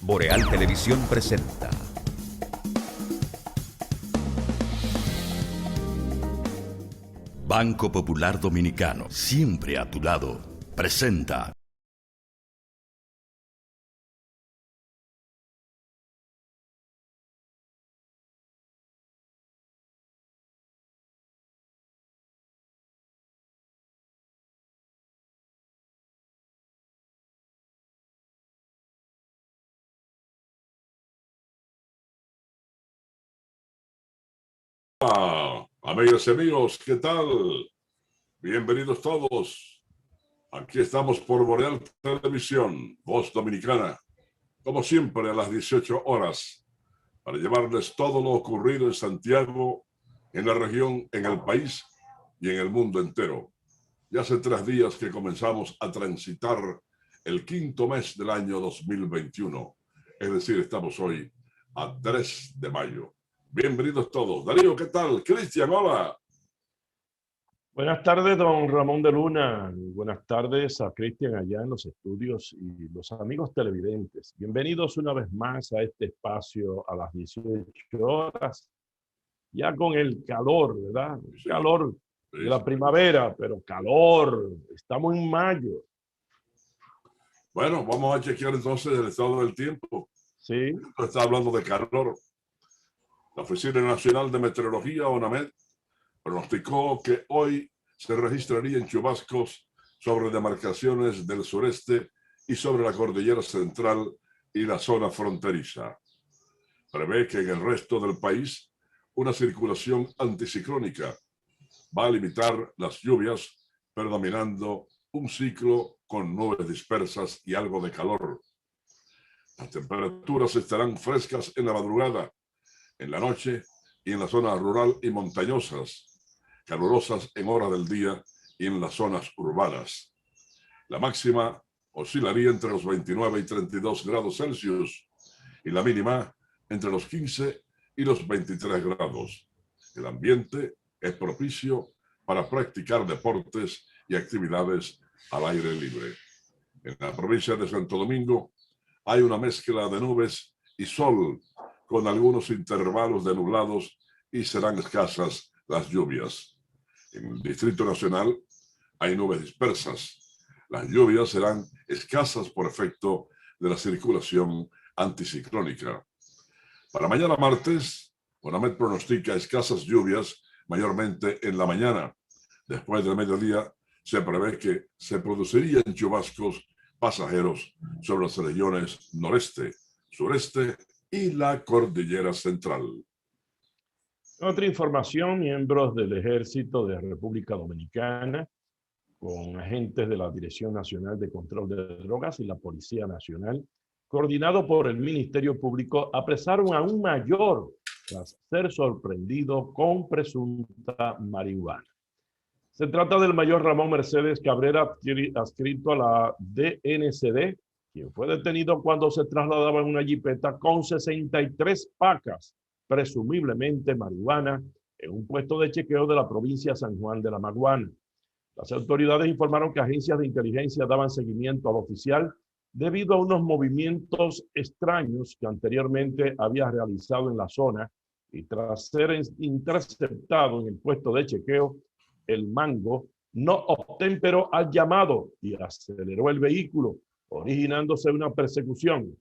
Boreal Televisión presenta Banco Popular Dominicano, siempre a tu lado, presenta Amigas y amigos, ¿qué tal? Bienvenidos todos. Aquí estamos por Boreal Televisión, Voz Dominicana, como siempre a las 18 horas, para llevarles todo lo ocurrido en Santiago, en la región, en el país y en el mundo entero. Ya hace 3 días que comenzamos a transitar el quinto mes del año 2021. Es decir, estamos hoy a 3 de mayo. Bienvenidos todos. Darío, ¿qué tal? Cristian, hola. Buenas tardes, don Ramón de Luna. Buenas tardes a Cristian allá en los estudios y los amigos televidentes. Bienvenidos una vez más a este espacio a las 18 horas, ya con el calor, ¿verdad? Sí, Calor sí, de la sí. primavera, pero calor. Estamos en mayo. Bueno, vamos a chequear entonces el estado del tiempo. Sí, Esto está hablando de calor. La Oficina Nacional de Meteorología, ONAMED, pronosticó que hoy se registrarían chubascos sobre demarcaciones del sureste y sobre la cordillera central y la zona fronteriza. Prevé que en el resto del país una circulación anticiclónica va a limitar las lluvias, predominando un ciclo con nubes dispersas y algo de calor. Las temperaturas estarán frescas en la madrugada, en la noche y en las zonas rural y montañosas, calurosas en horas del día y en las zonas urbanas. La máxima oscilaría entre los 29 y 32 grados Celsius y la mínima entre los 15 y los 23 grados. El ambiente es propicio para practicar deportes y actividades al aire libre. En la provincia de Santo Domingo hay una mezcla de nubes y sol con algunos intervalos de nublados y serán escasas las lluvias. En el Distrito Nacional hay nubes dispersas. Las lluvias serán escasas por efecto de la circulación anticiclónica. Para mañana martes, ONAMED pronostica escasas lluvias mayormente en la mañana. Después del mediodía se prevé que se producirían chubascos pasajeros sobre las regiones noreste, sureste y la cordillera central. otra información, miembros del Ejército de República Dominicana, con agentes de la Dirección Nacional de Control de Drogas y la Policía Nacional, coordinado por el Ministerio Público, apresaron a un mayor tras ser sorprendido con presunta marihuana. Se trata del mayor Ramón Mercedes Cabrera, adscrito a la DNCD, quien fue detenido cuando se trasladaba en una jipeta con 63 pacas, presumiblemente marihuana, en un puesto de chequeo de la provincia de San Juan de la Maguana. Las autoridades informaron que agencias de inteligencia daban seguimiento al oficial debido a unos movimientos extraños que anteriormente había realizado en la zona, y tras ser interceptado en el puesto de chequeo, el mango no obtemperó al llamado y aceleró el vehículo, originándose una persecución.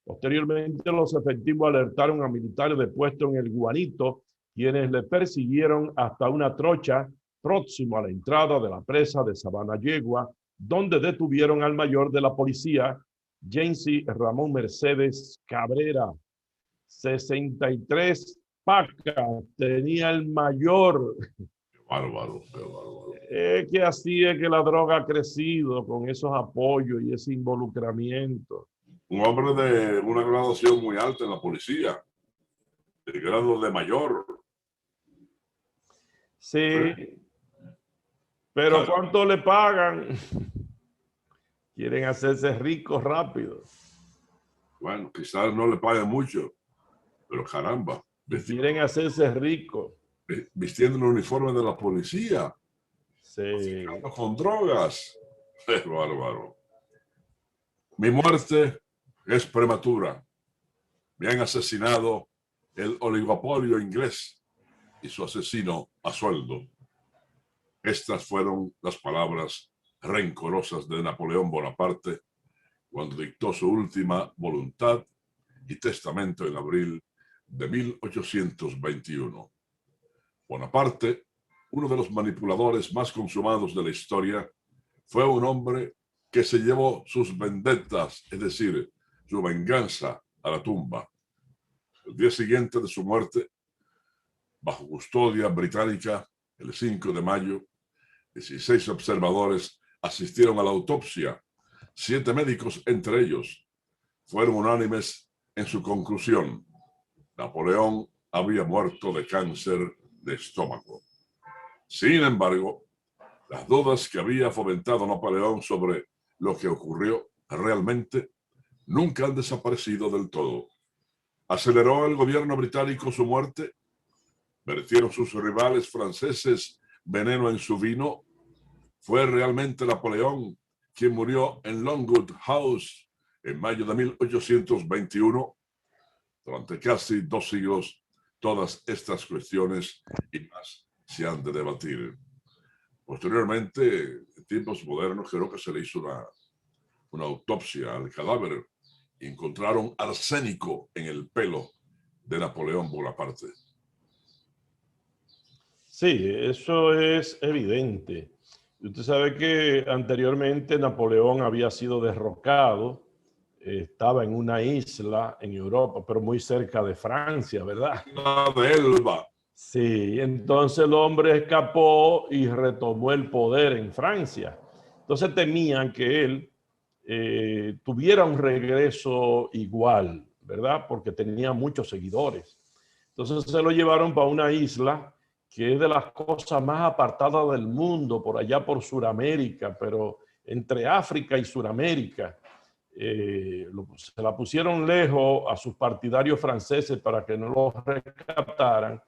Posteriormente, los efectivos alertaron a militares de puesto en el Guanito, quienes le persiguieron hasta una trocha próximo a la entrada de la presa de Sabana Yegua, donde detuvieron al mayor de la policía, Jensi Ramón Mercedes Cabrera. 63 pacas tenía el mayor. Qué bárbaro, qué bárbaro. Que así es que la droga ha crecido con esos apoyos y ese involucramiento. Un hombre de una graduación muy alta en la policía, el grado de mayor. Sí, pero ¿cuánto le pagan? Quieren hacerse ricos rápido. Bueno, quizás no le paguen mucho, pero caramba, Quieren hacerse ricos. vistiendo el uniforme de la policía, Sí. con drogas. Es bárbaro. Mi muerte es prematura. Me han asesinado el oligopolio inglés y su asesino a sueldo. Estas fueron las palabras rencorosas de Napoleón Bonaparte cuando dictó su última voluntad y testamento en abril de 1821. Bonaparte, uno de los manipuladores más consumados de la historia, fue un hombre que se llevó sus vendettas, es decir, su venganza, a la tumba. El día siguiente de su muerte, bajo custodia británica, el 5 de mayo, 16 observadores asistieron a la autopsia. 7 médicos, entre ellos, fueron unánimes en su conclusión: Napoleón había muerto de cáncer de estómago. Sin embargo, las dudas que había fomentado Napoleón sobre lo que ocurrió realmente nunca han desaparecido del todo. ¿Aceleró el gobierno británico su muerte? ¿Vertieron sus rivales franceses veneno en su vino? ¿Fue realmente Napoleón quien murió en Longwood House en mayo de 1821? Durante casi 2 siglos, todas estas cuestiones y más se han de debatir. Posteriormente, en tiempos modernos, creo que se le hizo una autopsia al cadáver y encontraron arsénico en el pelo de Napoleón Bonaparte. Sí, eso es evidente. Usted sabe que anteriormente Napoleón había sido derrocado, estaba en una isla en Europa, pero muy cerca de Francia, ¿verdad? La de Elba. Sí, entonces el hombre escapó y retomó el poder en Francia. Entonces temían que él tuviera un regreso igual, ¿verdad? Porque tenía muchos seguidores. Entonces se lo llevaron para una isla que es de las cosas más apartadas del mundo, por allá por Sudamérica, pero entre África y Sudamérica. Se la pusieron lejos a sus partidarios franceses para que no los rescataran.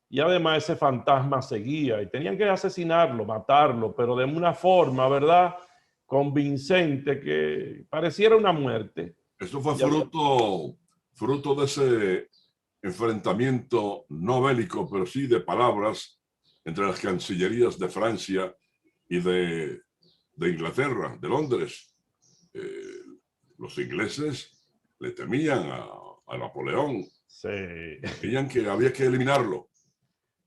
Y además ese fantasma seguía y tenían que asesinarlo, matarlo, pero de una forma, ¿verdad?, convincente, que pareciera una muerte. Eso fue fruto de ese enfrentamiento no bélico, pero sí de palabras entre las cancillerías de Francia y de Inglaterra, de Londres. Los ingleses le temían a Napoleón. Sí. Creían que había que eliminarlo.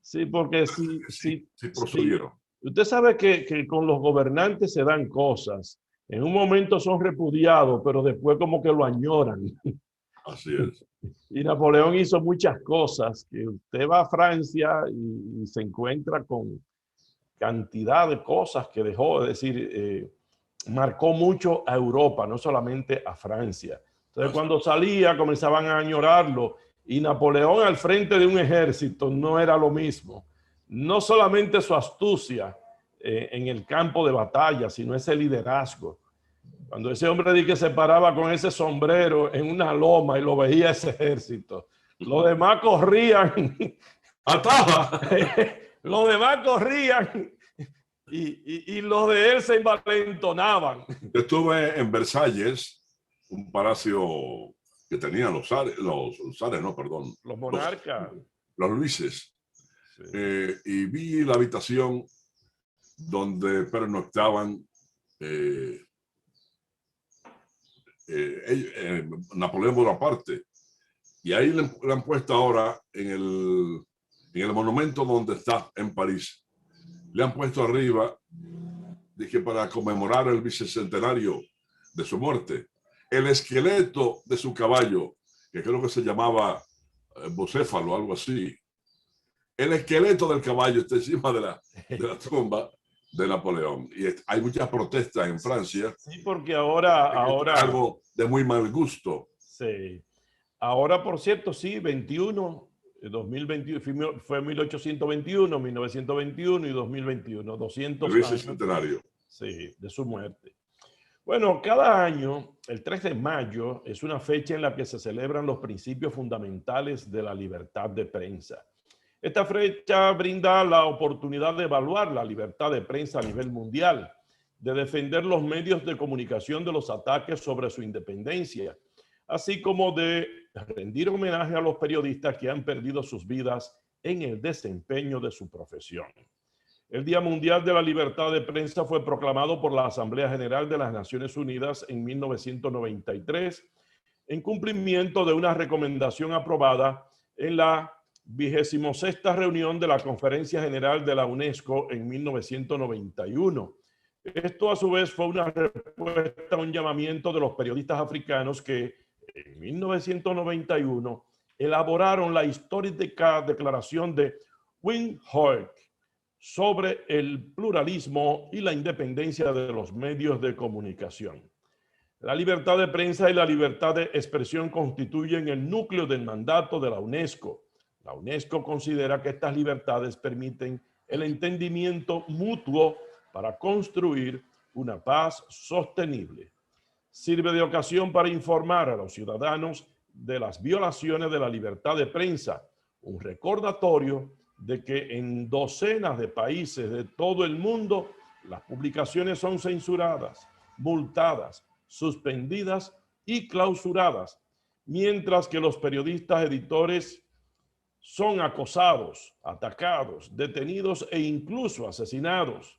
Sí, porque sí procedieron. Usted sabe que con los gobernantes se dan cosas. En un momento son repudiados, pero después como que lo añoran. Así es. Y Napoleón hizo muchas cosas, que usted va a Francia y se encuentra con cantidad de cosas que dejó, es decir, marcó mucho a Europa, no solamente a Francia. Entonces, cuando salía, comenzaban a añorarlo. Y Napoleón al frente de un ejército no era lo mismo. No solamente su astucia en el campo de batalla, sino ese liderazgo. Cuando ese hombre di que se paraba con ese sombrero en una loma y lo veía ese ejército, los demás corrían. ¡Ataja! Los demás corrían y los de él se envalentonaban. Yo estuve en Versalles, un palacio que tenían los monarcas. Los Luises. Sí. Y vi la habitación donde pernoctaban Napoleón Bonaparte. Y ahí le han puesto ahora en el monumento donde está en París. Le han puesto arriba, dije, para conmemorar el bicentenario de su muerte, el esqueleto de su caballo, que creo que se llamaba Bucéfalo, algo así. El esqueleto del caballo está encima de la tumba de Napoleón. Y hay muchas protestas en Francia. Sí, porque ahora algo de muy mal gusto. Sí. Ahora, por cierto, sí, 2021, fue 1821, 1921 y 2021, 200 el bicentenario. años, sí, de su muerte. Bueno, cada año, el 3 de mayo, es una fecha en la que se celebran los principios fundamentales de la libertad de prensa. Esta fecha brinda la oportunidad de evaluar la libertad de prensa a nivel mundial, de defender los medios de comunicación de los ataques sobre su independencia, así como de rendir homenaje a los periodistas que han perdido sus vidas en el desempeño de su profesión. El Día Mundial de la Libertad de Prensa fue proclamado por la Asamblea General de las Naciones Unidas en 1993 en cumplimiento de una recomendación aprobada en la 26ª reunión de la Conferencia General de la UNESCO en 1991. Esto a su vez fue una respuesta a un llamamiento de los periodistas africanos que en 1991 elaboraron la histórica declaración de Windhoek sobre el pluralismo y la independencia de los medios de comunicación. La libertad de prensa y la libertad de expresión constituyen el núcleo del mandato de la UNESCO. La UNESCO considera que estas libertades permiten el entendimiento mutuo para construir una paz sostenible. Sirve de ocasión para informar a los ciudadanos de las violaciones de la libertad de prensa, un recordatorio de que en docenas de países de todo el mundo las publicaciones son censuradas, multadas, suspendidas y clausuradas, mientras que los periodistas editores son acosados, atacados, detenidos e incluso asesinados.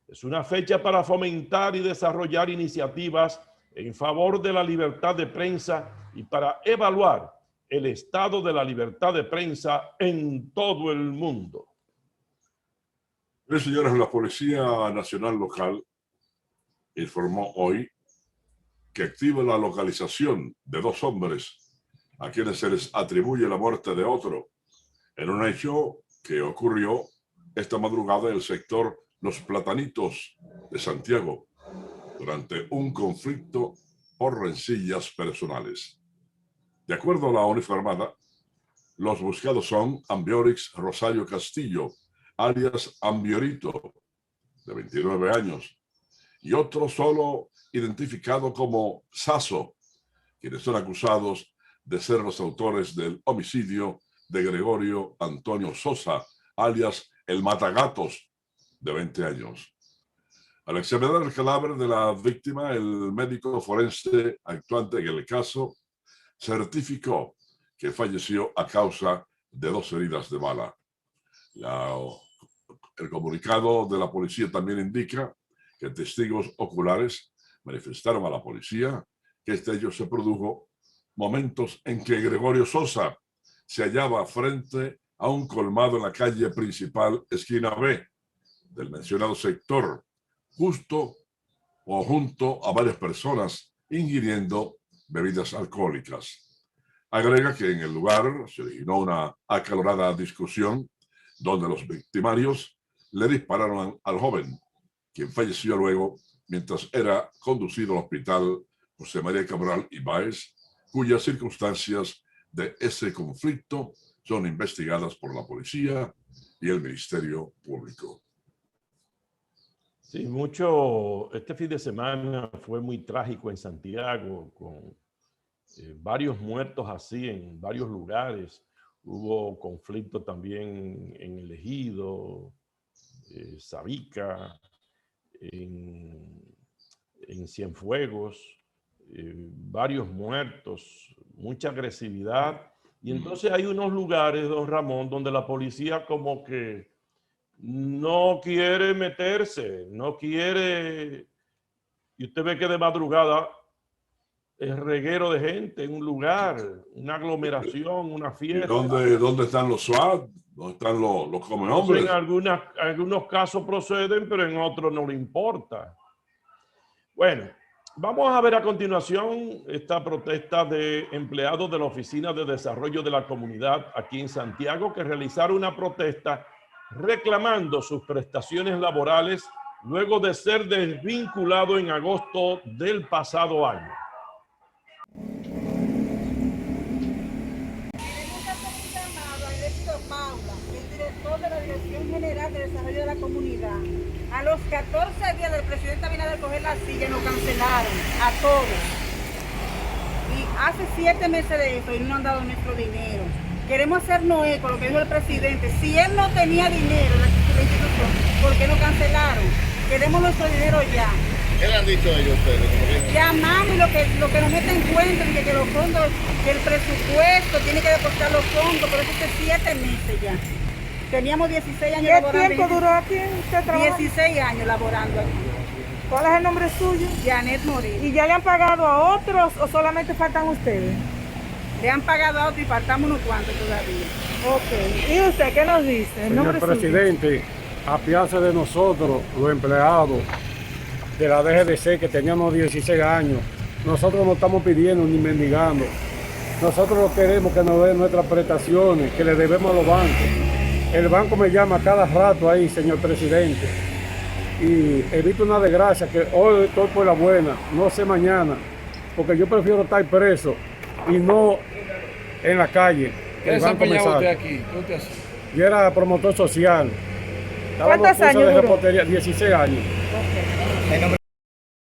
Es una fecha para fomentar y desarrollar iniciativas en favor de la libertad de prensa y para evaluar el estado de la libertad de prensa en todo el mundo. Señores, la Policía Nacional Local informó hoy que activa la localización de 2 hombres a quienes se les atribuye la muerte de otro en un hecho que ocurrió esta madrugada en el sector Los Platanitos de Santiago durante un conflicto por rencillas personales. De acuerdo a la uniformada, los buscados son Ambiorix Rosario Castillo, alias Ambiorito, de 29 años, y otro solo identificado como Sasso, quienes son acusados de ser los autores del homicidio de Gregorio Antonio Sosa, alias El Matagatos, de 20 años. Al examinar el cadáver de la víctima, el médico forense actuante en el caso certificó que falleció a causa de 2 heridas de bala. El comunicado de la policía también indica que testigos oculares manifestaron a la policía que este hecho se produjo momentos en que Gregorio Sosa se hallaba frente a un colmado en la calle principal, esquina B, del mencionado sector, justo o junto a varias personas ingiriendo bebidas alcohólicas. Agrega que en el lugar se originó una acalorada discusión donde los victimarios le dispararon al joven, quien falleció luego mientras era conducido al hospital José María Cabral Ibáez, cuyas circunstancias de ese conflicto son investigadas por la policía y el Ministerio Público. Sí, este fin de semana fue muy trágico en Santiago, con varios muertos así en varios lugares. Hubo conflicto también en El Ejido, Sabica, en Cienfuegos, varios muertos, mucha agresividad. Y entonces hay unos lugares, don Ramón, donde la policía como que no quiere meterse, no quiere, y usted ve que de madrugada es reguero de gente en un lugar, una aglomeración, una fiesta. ¿Dónde están los SWAT? ¿Dónde están los comehombres? En algunos casos proceden, pero en otros no le importa. Bueno, vamos a ver a continuación esta protesta de empleados de la Oficina de Desarrollo de la Comunidad aquí en Santiago, que realizaron una protesta reclamando sus prestaciones laborales luego de ser desvinculado en agosto del pasado año. Queremos hacer un llamado a Ernesto Paula, el director de la Dirección General de Desarrollo de la Comunidad. A los 14 días del presidente Abinader coger la silla, nos cancelaron a todos. Y hace 7 meses de eso y no han dado nuestro dinero. Queremos hacernos eco, lo que dijo el presidente. Si él no tenía dinero en la institución, ¿por qué no cancelaron? Queremos nuestro dinero ya. ¿Qué le han dicho ellos a ustedes? Como que- Llamamos y lo que nos meten en cuenta es que los fondos, que el presupuesto tiene que depositar los fondos, pero eso hace 7 meses ya. Teníamos 16 años ¿Qué laborando. tiempo duró aquí usted trabajando? 16 años laborando aquí. ¿Cuál es el nombre suyo? Janet Moreno. ¿Y ya le han pagado a otros o solamente faltan ustedes? Le han pagado a otro y faltamos unos cuantos todavía. Ok. ¿Y usted qué nos dice? El Señor nombre suyo. presidente, apiáse de nosotros, los empleados de la DGDC que teníamos 16 años. Nosotros no estamos pidiendo ni mendigando. Nosotros no queremos que nos den nuestras prestaciones, que le debemos a los bancos. El banco me llama cada rato ahí, señor presidente. Y evito una desgracia que hoy estoy por la buena, no sé mañana, porque yo prefiero estar preso y no en la calle. ¿Qué El banco me desempeñaba usted saca. aquí? ¿Qué usted hace? Yo era promotor social. Estaba en ¿Cuántos los cursos años de duró? reportería, 16 años. El nombre